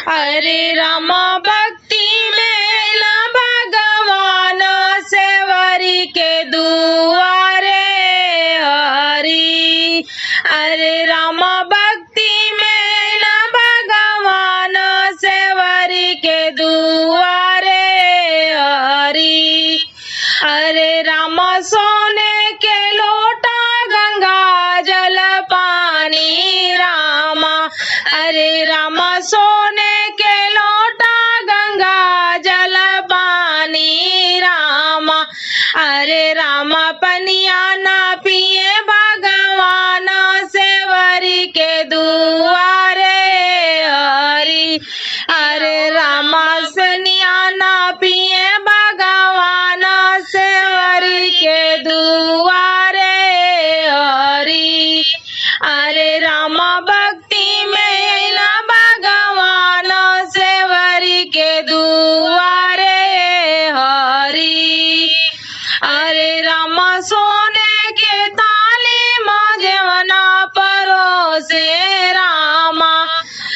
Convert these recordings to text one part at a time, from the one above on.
अरे राम भक्ति में ना भगवान सेवरी के दुआरे हरि। अरे राम भक्ति में ना भगवान सेवरी के दुआरे हरि। अरे राम सोने के लोटा गंगा जल पानी रामा। अरे राम सोने के लोटा गंगा जल पानी रामा। अरे राम पनिया ना पिए भगवान सेवरी के दुआरे हरि। अरे राम सनिया ना पिए भगवान सेवरी के दुआरे हरि। अरे राम भक्ति में ना भगवान सेवरी के दुआरे हरि। अरे राम सोने के ताली मजेवना परोसे रामा।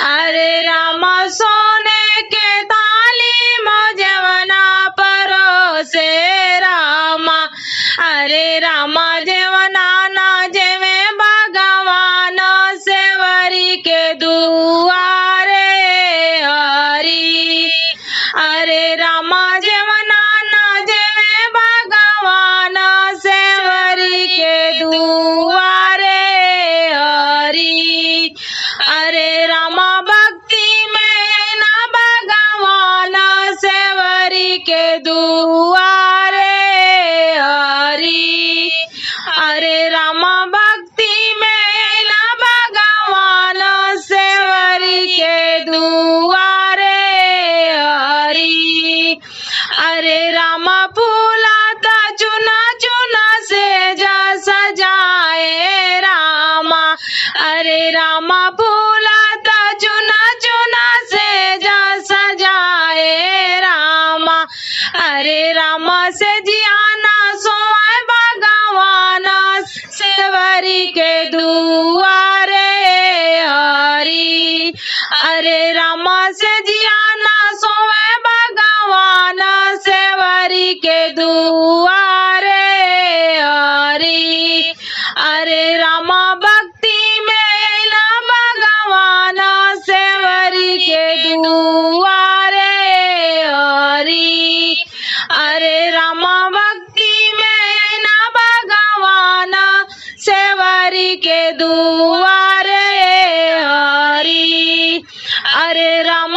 अरे राम सोने के ताली मजेवना परोसे रामा। अरे राम जेवना ना जेवे भगवान सेवरी के दुआरे हरि। अरे राम जेवना ना जेवे भगवान सेवरी के दुआरे हरि। अरे राम भक्ति में ना भगवान सेवरी के दुआरे हरि। अरे राम भक्ति में ना भगवान सेवरी के दुआरे हरि। अरे राम फूलाता चुना चुना से जा सजाए रामा। अरे राम फूलाता चुना चुना से जा सजाए रामा। अरे राम से जियाना सोए भगवान सेवरी के दुआरे हरि। अरे राम से जियाना सोए भगवान सेवरी के दुआरे हरि। अरे राम भक्ति में ना भगवान सेवरी के दुआरे हरि। अरे राम भक्ति में ना भगवान सेवरी के दुआरे हरि। अरे राम